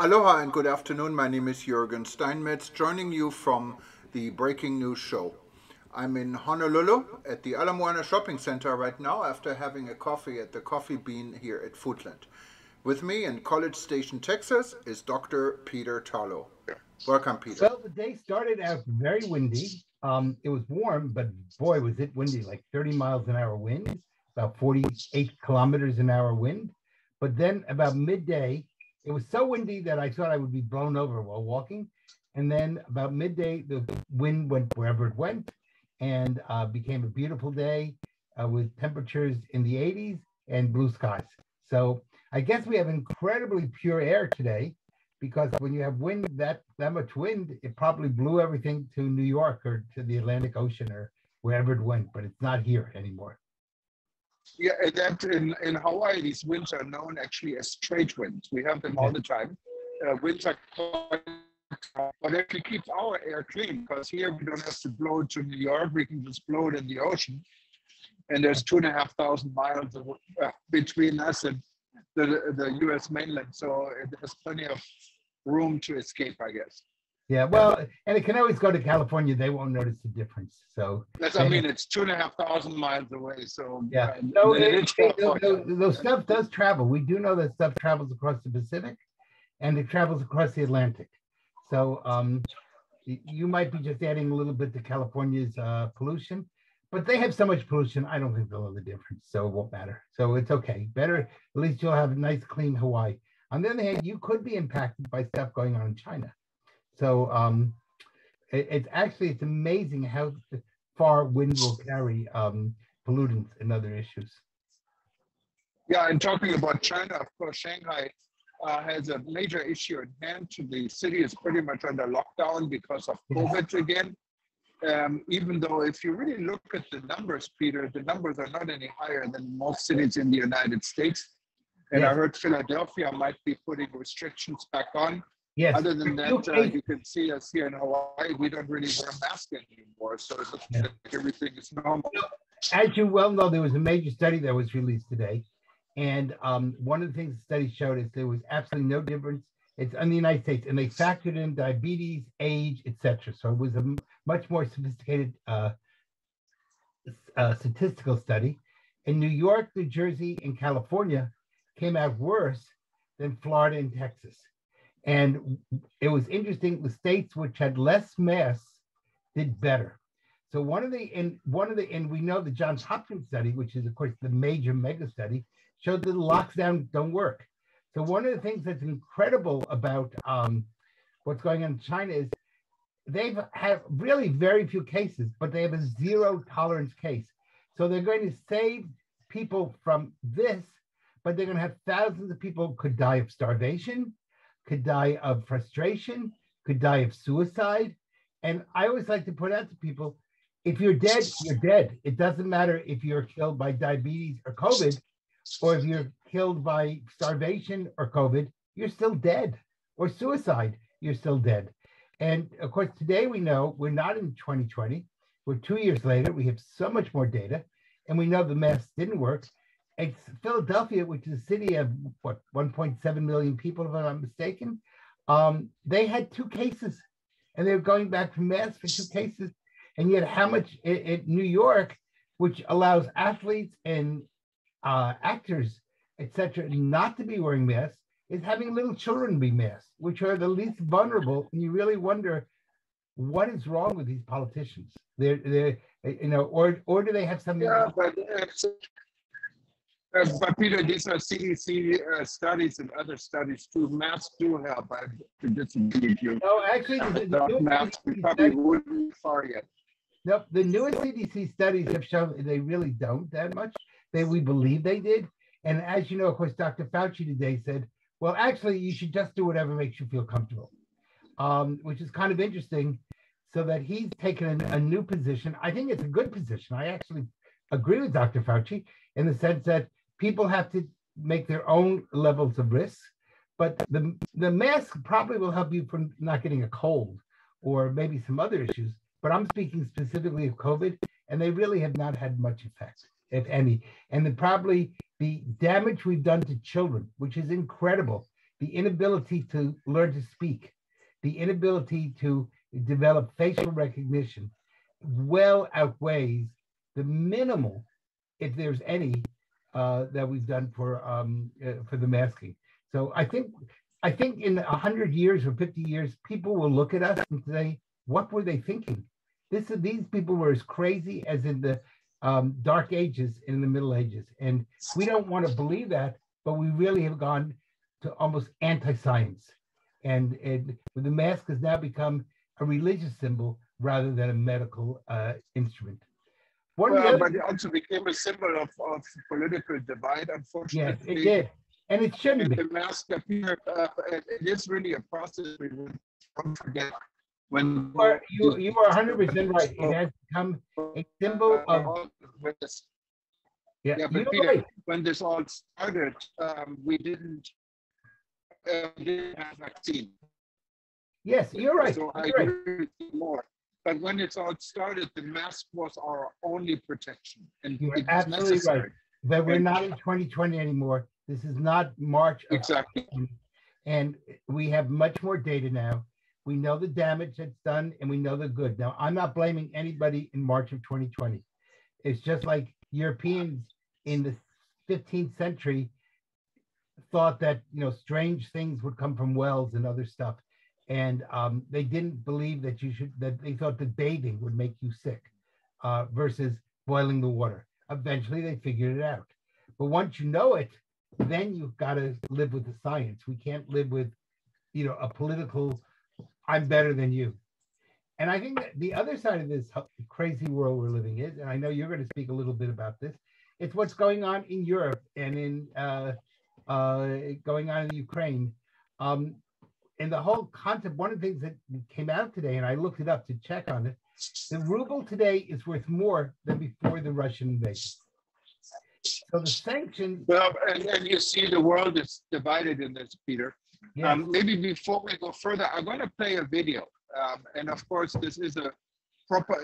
Aloha and good afternoon. My name is Jürgen Steinmetz, joining you from the Breaking News Show. I'm in Honolulu at the Ala Moana Shopping Center right now after having a coffee at the Coffee Bean here at Foodland. With me in College Station, Texas is Dr. Peter Tarlow. Welcome, Peter. Well, the day started out very windy. It was warm, but boy, was it windy, like 30 miles an hour wind, about 48 kilometers an hour wind. But then about midday, it was so windy that I thought I would be blown over while walking. And then about midday, the wind went wherever it went and became a beautiful day with temperatures in the 80s and blue skies. So I guess we have incredibly pure air today, because when you have wind, that much wind, it probably blew everything to New York or to the Atlantic Ocean or wherever it went, but it's not here anymore. Yeah, that in Hawaii, these winds are known actually as trade winds. We have them all the time. Winds are quite, but actually keeps our air clean, because here we don't have to blow it to New York. We can just blow it in the ocean. And there's 2,500 miles between us and the U.S. mainland, so it has plenty of room to escape, I guess. Yeah, well, and it can always go to California. They won't notice the difference. So that's, I mean, it's 2,500 miles away. So yeah, those stuff does travel. We do know that stuff travels across the Pacific, and it travels across the Atlantic. So you might be just adding a little bit to California's pollution, but they have so much pollution, I don't think they'll know the difference, so it won't matter. So it's okay. Better, at least you'll have a nice, clean Hawaii. On the other hand, you could be impacted by stuff going on in China. So it's amazing how far wind will carry pollutants and other issues. Yeah, and talking about China, of course, Shanghai has a major issue at hand. The city is pretty much under lockdown because of COVID again. Even though if you really look at the numbers, Peter, the numbers are not any higher than most cities in the United States. And I heard Philadelphia might be putting restrictions back on. Yes. Other than that, you can see us here in Hawaii, we don't really wear masks anymore. So it looks like everything is normal. As you well know, there was a major study that was released today. And one of the things the study showed is there was absolutely no difference. It's in the United States, and they factored in diabetes, age, etc. So it was a much more sophisticated statistical study. In New York, New Jersey, and California came out worse than Florida and Texas. And it was interesting, the states which had less masks did better. So and we know the Johns Hopkins study, which is of course the major mega study, showed that the lockdowns don't work. So one of the things that's incredible about what's going on in China is they have really very few cases, but they have a zero tolerance case. So they're going to save people from this, but they're going to have thousands of people could die of starvation, could die of frustration, could die of suicide. And I always like to point out to people, if you're dead, you're dead. It doesn't matter if you're killed by diabetes or COVID, or if you're killed by starvation or COVID, you're still dead. Or suicide, you're still dead. And of course, today we know we're not in 2020. We're 2 years later. We have so much more data. And we know the masks didn't work. It's Philadelphia, which is a city of, 1.7 million people, if I'm not mistaken. They had 2 cases. And they were going back from masks for 2 cases. And yet how much in New York, which allows athletes and actors, etc., not to be wearing masks, is having little children be masked, which are the least vulnerable. And you really wonder, what is wrong with these politicians? They're or do they have something? Yeah, but Peter, these are CDC studies and other studies too. Masks do help. I disagree with you. No, actually, masks, we probably wouldn't be far yet. Nope, the newest CDC studies have shown they really don't that much. We believe they did. And as you know, of course, Dr. Fauci today said, well, actually, you should just do whatever makes you feel comfortable, which is kind of interesting. So that he's taken a new position. I think it's a good position. I actually agree with Dr. Fauci in the sense that people have to make their own levels of risk, but the mask probably will help you from not getting a cold or maybe some other issues. But I'm speaking specifically of COVID, and they really have not had much effect, if any. And then probably the damage we've done to children, which is incredible, the inability to learn to speak, the inability to develop facial recognition well outweighs the minimal, if there's any, that we've done for the masking. So I think in 100 years or 50 years, people will look at us and say, what were they thinking? These people were as crazy as in the Dark Ages, in the Middle Ages. And we don't want to believe that, but we really have gone to almost anti-science. And the mask has now become a religious symbol rather than a medical instrument. But it also became a symbol of political divide, unfortunately. Yes, it did. And it shouldn't be. The mask appeared, it is really a process we don't forget. When you are 100% right. It has become a symbol of. Yeah, but Peter, right. When this all started, we didn't have vaccine. Yes, you're right. So I right. agree with you more. But when it's all started, the mask was our only protection. And you're absolutely right. But we're not in 2020 anymore. This is not March. Exactly. And we have much more data now. We know the damage that's done and we know the good. Now, I'm not blaming anybody in March of 2020. It's just like Europeans in the 15th century thought that, strange things would come from wells and other stuff. And they didn't believe that they thought that bathing would make you sick versus boiling the water. Eventually they figured it out. But once you know it, then you've got to live with the science. We can't live with, a political, I'm better than you. And I think that the other side of this crazy world we're living in, and I know you're going to speak a little bit about this, it's what's going on in Europe and in going on in Ukraine. And the whole concept, one of the things that came out today, and I looked it up to check on it, the ruble today is worth more than before the Russian invasion. So the sanctions. Well, and you see the world is divided in this, Peter. Yes. Maybe before we go further, I'm going to play a video. And of course, this is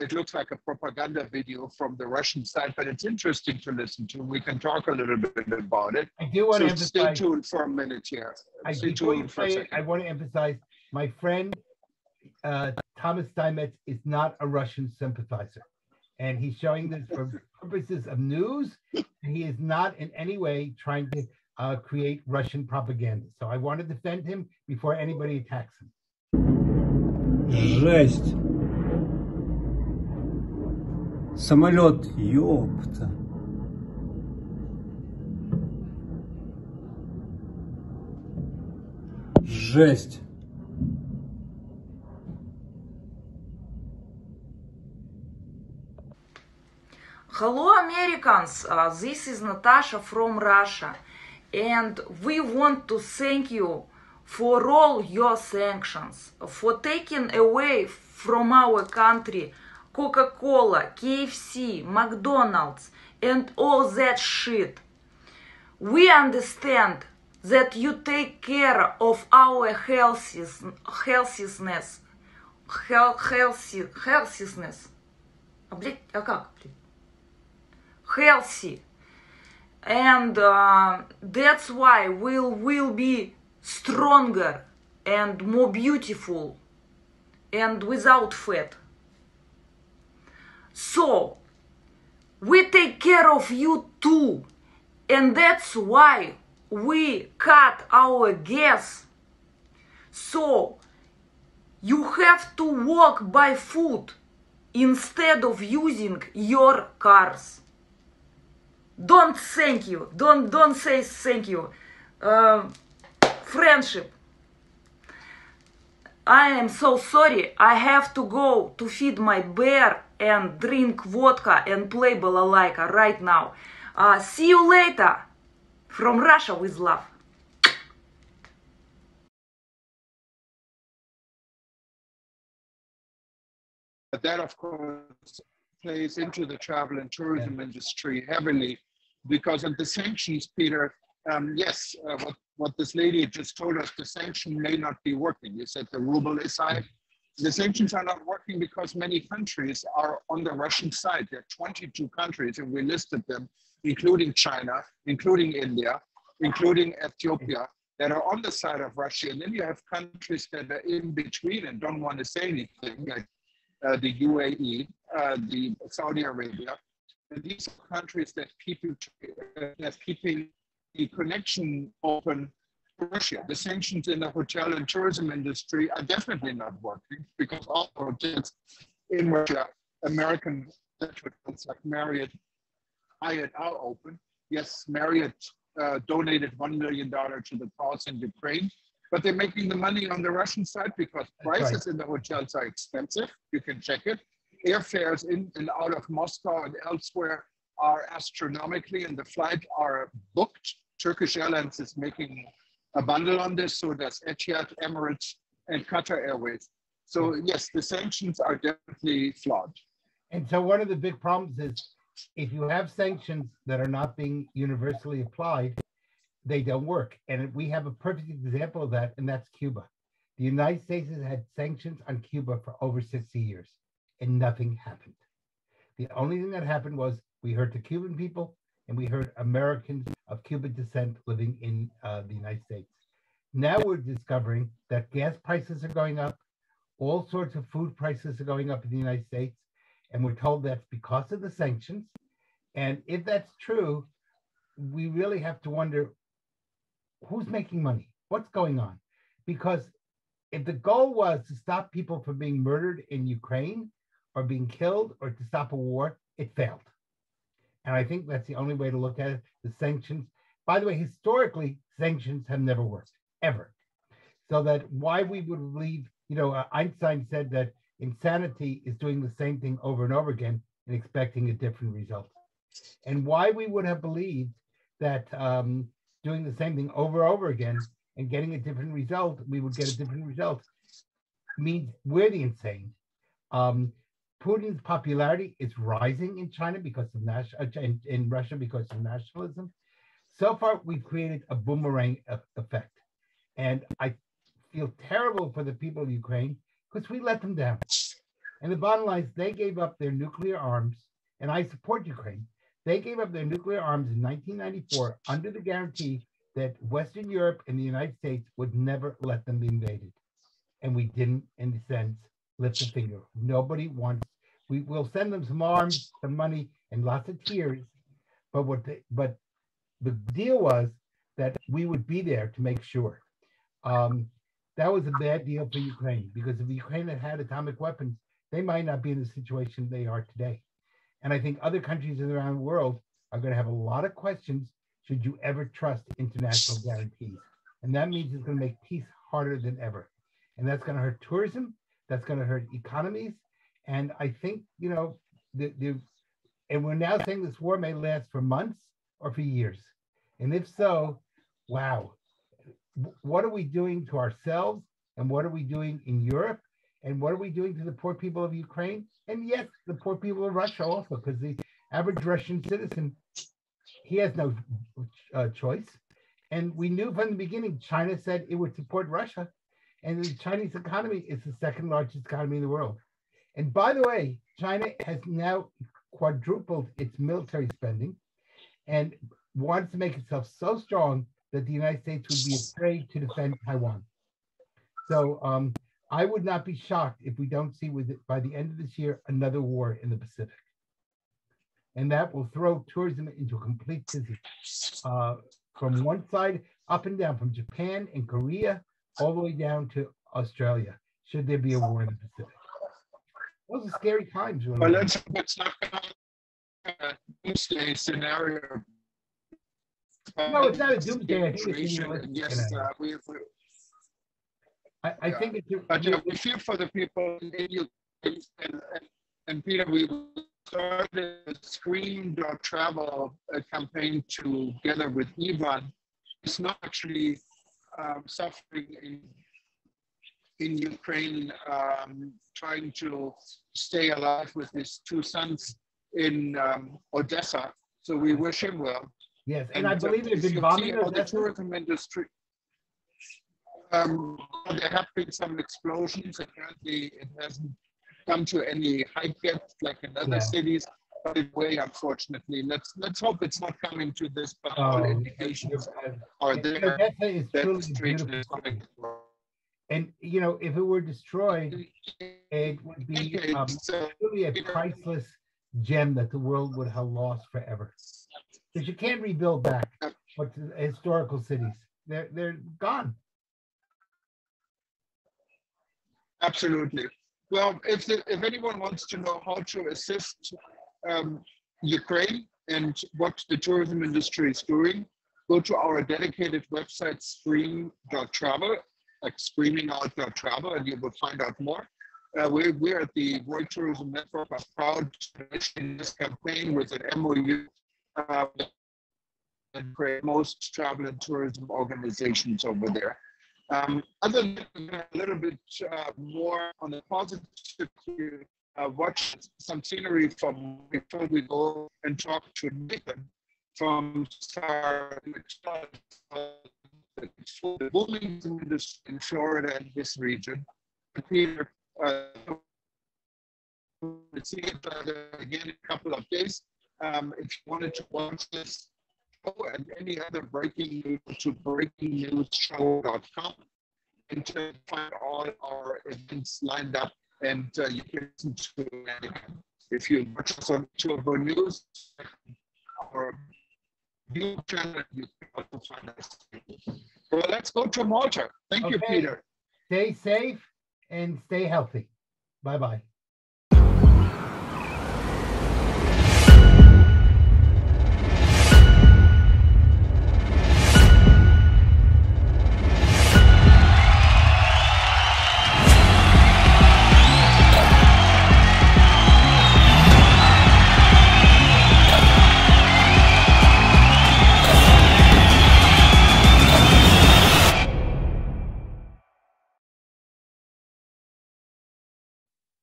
it looks like a propaganda video from the Russian side, but it's interesting to listen to. We can talk a little bit about it. I do want to emphasize. Stay tuned for a minute here. Stay tuned for a second. I want to emphasize, my friend Thomas Steinmetz is not a Russian sympathizer. And he's showing this for purposes of news. He is not in any way trying to create Russian propaganda. So I want to defend him before anybody attacks him. Жесть. Самолет, ёпта. Жесть. Hello Americans, this is Natasha from Russia, and we want to thank you for all your sanctions, for taking away from our country Coca-Cola, KFC, McDonald's, and all that shit. We understand that you take care of our healthiness. Healthy. And that's why we will be stronger and more beautiful and without fat. So, we take care of you too. And that's why we cut our gas. So, you have to walk by foot instead of using your cars. Don't thank you. Don't say thank you. Friendship. I am so sorry. I have to go to feed my bear and drink vodka and play balalaika right now. See you later. From Russia with love. But that, of course, plays into the travel and tourism industry heavily because of the sanctions, Peter. Yes, what this lady just told us, the sanction may not be working. You said the ruble is high. The sanctions are not working because many countries are on the Russian side. There are 22 countries, and we listed them, including China, including India, including Ethiopia, that are on the side of Russia. And then you have countries that are in between and don't want to say anything, like the UAE, the Saudi Arabia. And these are countries that keeping the connection open to Russia. The sanctions in the hotel and tourism industry are definitely not working because all hotels in Russia, American hotels like Marriott, Hyatt are open. Yes, Marriott donated $1 million to the cause in Ukraine, but they're making the money on the Russian side because prices in the hotels are expensive. You can check it. Airfares in and out of Moscow and elsewhere are astronomically, and the flights are booked. Turkish Airlines is making a bundle on this, so does Etihad, Emirates, and Qatar Airways. So yes, the sanctions are definitely flawed. And so one of the big problems is if you have sanctions that are not being universally applied, they don't work. And we have a perfect example of that, and that's Cuba. The United States has had sanctions on Cuba for over 60 years, and nothing happened. The only thing that happened was we hurt the Cuban people, and we hurt Americans of Cuban descent living in the United States. Now we're discovering that gas prices are going up, all sorts of food prices are going up in the United States, and we're told that's because of the sanctions. And if that's true, we really have to wonder who's making money? What's going on? Because if the goal was to stop people from being murdered in Ukraine or being killed or to stop a war, it failed. And I think that's the only way to look at it. The sanctions, by the way, historically, sanctions have never worked, ever. So that why we would believe, Einstein said that insanity is doing the same thing over and over again and expecting a different result. And why we would have believed that doing the same thing over and over again and getting a different result, we would get a different result, means we're the insane. Putin's popularity is rising in China because of in Russia because of nationalism. So far, we've created a boomerang effect. And I feel terrible for the people of Ukraine because we let them down. And the bottom line is they gave up their nuclear arms, and I support Ukraine. They gave up their nuclear arms in 1994 under the guarantee that Western Europe and the United States would never let them be invaded. And we didn't, in a sense, lift a finger. Nobody wants, we will send them some arms, some money, and lots of tears. But the deal was that we would be there to make sure. That was a bad deal for Ukraine because if Ukraine had had atomic weapons, they might not be in the situation they are today. And I think other countries around the world are going to have a lot of questions. Should you ever trust international guarantees? And that means it's going to make peace harder than ever. And that's going to hurt tourism. That's going to hurt economies. And I think, and we're now saying this war may last for months or for years. And if so, wow, what are we doing to ourselves? And what are we doing in Europe? And what are we doing to the poor people of Ukraine? And yes, the poor people of Russia also, because the average Russian citizen, he has no choice. And we knew from the beginning, China said it would support Russia. And the Chinese economy is the second largest economy in the world. And by the way, China has now quadrupled its military spending and wants to make itself so strong that the United States would be afraid to defend Taiwan. So I would not be shocked if we don't see by the end of this year another war in the Pacific. And that will throw tourism into a complete tizzy. From one side, up and down, from Japan and Korea, all the way down to Australia, should there be a war in the Pacific. Those are scary times. Well, let's not a doomsday scenario. No, it's not a doomsday. I think it's yes, I think it's. But we feel for the people in Ukraine, and Peter, we started a Screen.travel campaign together with Ivan. It's not actually suffering in Ukraine, trying to stay alive with his two sons in Odessa. So we wish him well. Yes, and I believe there's been bombing of the tourism industry. There have been some explosions. Apparently, it hasn't come to any height yet, like in other cities. way, unfortunately. Let's hope it's not coming to this, but all Oh, indications are there Odessa is that truly this a region beautiful is coming. city. And, you know, if it were destroyed, it would be truly a priceless gem that the world would have lost forever. Because you can't rebuild back what's historical cities. They're gone. Absolutely. Well, if anyone wants to know how to assist Ukraine and what the tourism industry is doing, go to our dedicated website, stream.travel, like screamingout.travel, and you will find out more. We're at the World Tourism Network, are proud to initiate this campaign with an MOU and create most travel and tourism organizations over there. Other than that, a little bit more on the positive, watch some scenery from before we go and talk to Nathan from the booming industry in Florida and this region. Peter, we'll see it again in a couple of days. If you wanted to watch this show and any other breaking news, to breakingnewsshow.com and to find all our events lined up, and you can listen to it. If you watch us on Turbo News or YouTube channel, you can also find us. Well, let's go to Malta. Thank you, Peter. Stay safe and stay healthy. Bye-bye.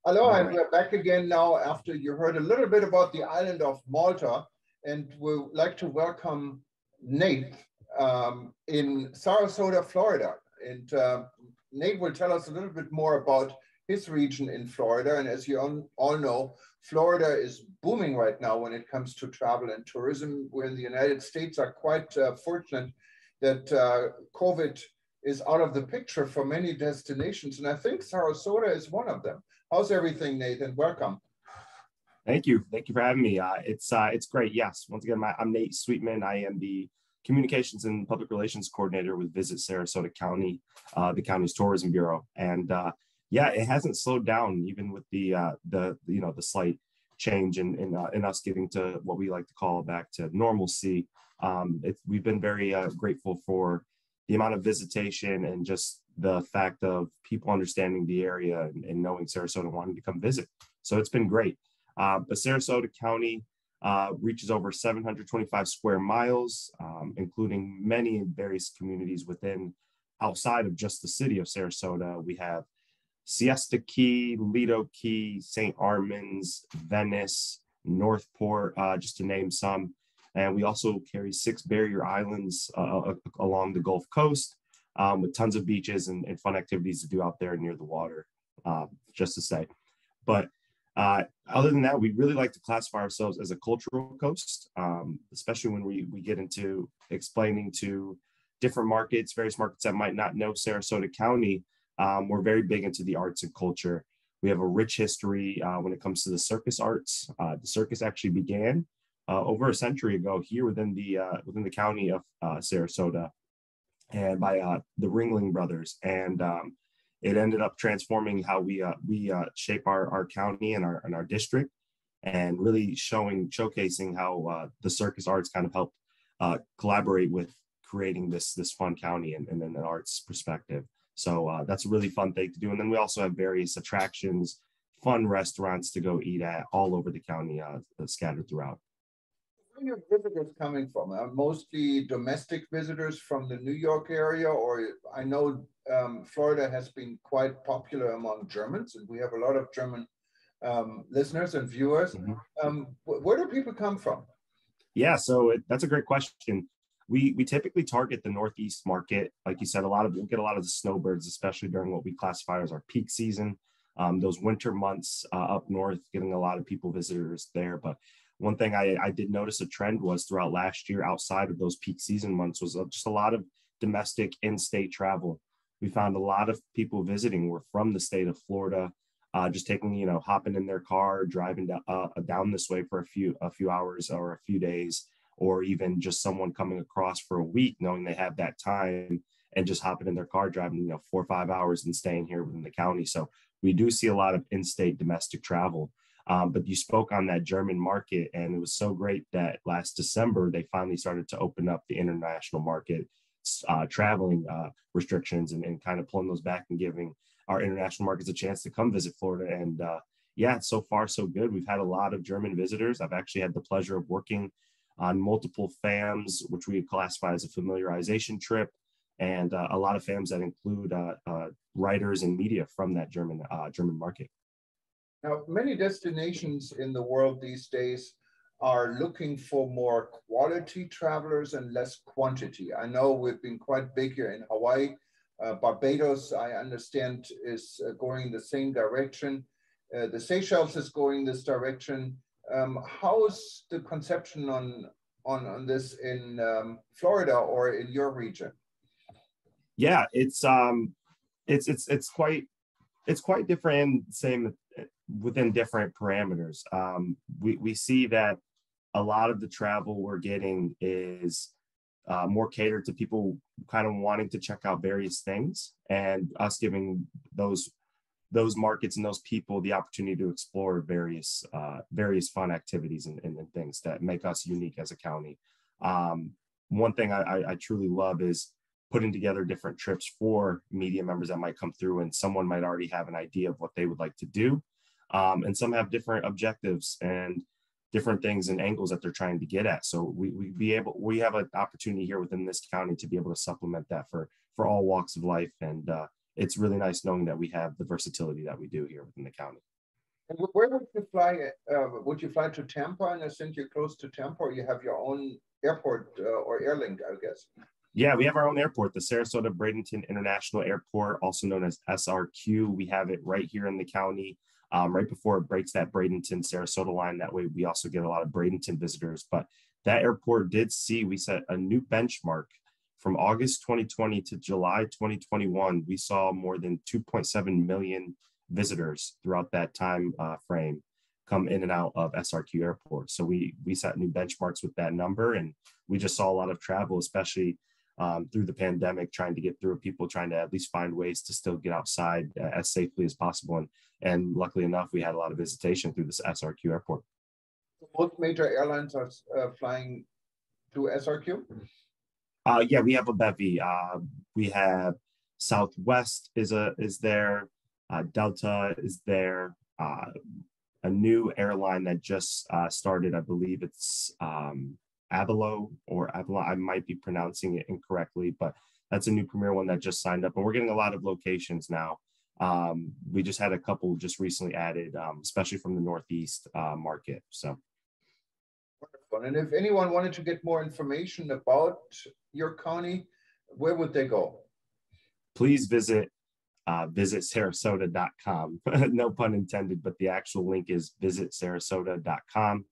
Hello, and we're back again now after you heard a little bit about the island of Malta, and we'd like to welcome Nate in Sarasota, Florida. And Nate will tell us a little bit more about his region in Florida. And as you all know, Florida is booming right now when it comes to travel and tourism. We in the United States are quite fortunate that COVID is out of the picture for many destinations. And I think Sarasota is one of them. How's everything, Nathan? Welcome. Thank you. Thank you for having me. It's great. Yes. Once again, I'm Nate Sweetman. I am the Communications and Public Relations Coordinator with Visit Sarasota County, the county's tourism bureau. And yeah, it hasn't slowed down even with the slight change in us getting to what we like to call back to normalcy. We've been very grateful for the amount of visitation and just the fact of people understanding the area and knowing Sarasota, wanting to come visit. So it's been great. But Sarasota County reaches over 725 square miles, including many various communities outside of just the city of Sarasota. We have Siesta Key, Lido Key, St. Armands, Venice, Northport, just to name some. And we also carry 6 barrier islands along the Gulf Coast with tons of beaches and fun activities to do out there near the water, just to say. But other than that, we really like to classify ourselves as a cultural coast, especially when we get into explaining to different markets, various markets that might not know Sarasota County. We're very big into the arts and culture. We have a rich history when it comes to the circus arts. The circus actually began over a century ago here within the county of Sarasota, and by the Ringling Brothers, and it ended up transforming how we shape our county and our district, and really showcasing how the circus arts kind of helped collaborate with creating this fun county and an arts perspective. So that's a really fun thing to do. And then we also have various attractions, fun restaurants to go eat at all over the county, scattered throughout. Where are your visitors coming from? Mostly domestic visitors from the New York area, or I know Florida has been quite popular among Germans, and we have a lot of German listeners and viewers. Mm-hmm. Where do people come from? Yeah, so that's a great question. We typically target the Northeast market. Like you said, we'll get a lot of the snowbirds, especially during what we classify as our peak season. Those winter months up north, getting a lot of visitors there. But one thing I did notice a trend was throughout last year, outside of those peak season months, was just a lot of domestic in-state travel. We found a lot of people visiting were from the state of Florida, just taking, hopping in their car, driving down this way for a few hours or a few days, or even just someone coming across for a week, knowing they have that time and just hopping in their car, driving, 4 or 5 hours and staying here within the county. So we do see a lot of in-state domestic travel. But you spoke on that German market, and it was so great that last December, they finally started to open up the international market, traveling restrictions and kind of pulling those back and giving our international markets a chance to come visit Florida. And yeah, so far so good. We've had a lot of German visitors. I've actually had the pleasure of working on multiple FAMs, which we classify as a familiarization trip, and a lot of FAMs that include writers and media from that German market. Now, many destinations in the world these days are looking for more quality travelers and less quantity. I know we've been quite big here in Hawaii. Barbados, I understand, is going the same direction. The Seychelles is going this direction. How's the conception on this in Florida or in your region? Yeah, it's quite different, and same within different parameters. We see that a lot of the travel we're getting is more catered to people kind of wanting to check out various things, and us giving those markets and those people the opportunity to explore various fun activities and things that make us unique as a county. One thing I truly love is putting together different trips for media members that might come through, and someone might already have an idea of what they would like to do. And some have different objectives and different things and angles that they're trying to get at. So we have an opportunity here within this county to be able to supplement that for all walks of life. And it's really nice knowing that we have the versatility that we do here within the county. And where would you fly? Would you fly to Tampa, and since you're close to Tampa, or you have your own airport or airlink, I guess? Yeah, we have our own airport, the Sarasota Bradenton International Airport, also known as SRQ. We have it right here in the county, right before it breaks that Bradenton-Sarasota line. That way we also get a lot of Bradenton visitors. But that airport we set a new benchmark. From August 2020 to July 2021, we saw more than 2.7 million visitors throughout that time frame come in and out of SRQ Airport. So we set new benchmarks with that number, and we just saw a lot of travel, especially through the pandemic, trying to get through, people trying to at least find ways to still get outside as safely as possible. And luckily enough, we had a lot of visitation through this SRQ Airport. Most major airlines are flying to SRQ? Yeah, we have a bevy. We have Southwest is there, Delta is there, a new airline that just started, I believe it's Avalo or Avalon. I might be pronouncing it incorrectly, but that's a new premier one that just signed up, and we're getting a lot of locations now. We just had a couple just recently added, especially from the Northeast market. So. Wonderful. And if anyone wanted to get more information about your county, where would they go? Please visit Sarasota.com. No pun intended, but the actual link is visitsarasota.com.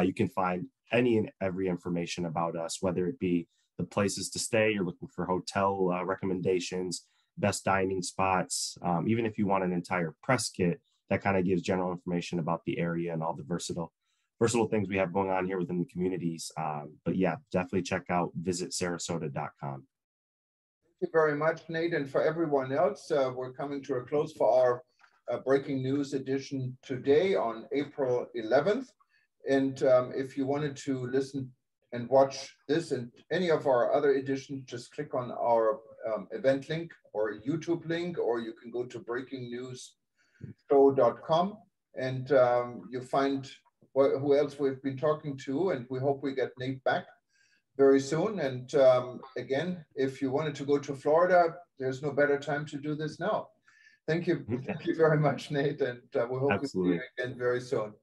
You can find any and every information about us, whether it be the places to stay, you're looking for hotel recommendations, best dining spots, even if you want an entire press kit that kind of gives general information about the area and all the versatile things we have going on here within the communities. But yeah, definitely check out visitsarasota.com. Thank you very much, Nate. And for everyone else, we're coming to a close for our breaking news edition today on April 11th. And if you wanted to listen and watch this and any of our other editions, just click on our event link or YouTube link, or you can go to breakingnewsshow.com and you find who else we've been talking to, and we hope we get Nate back very soon. And again, if you wanted to go to Florida, there's no better time to do this now. Thank you. Thank you very much, Nate. And we hope to see you again very soon.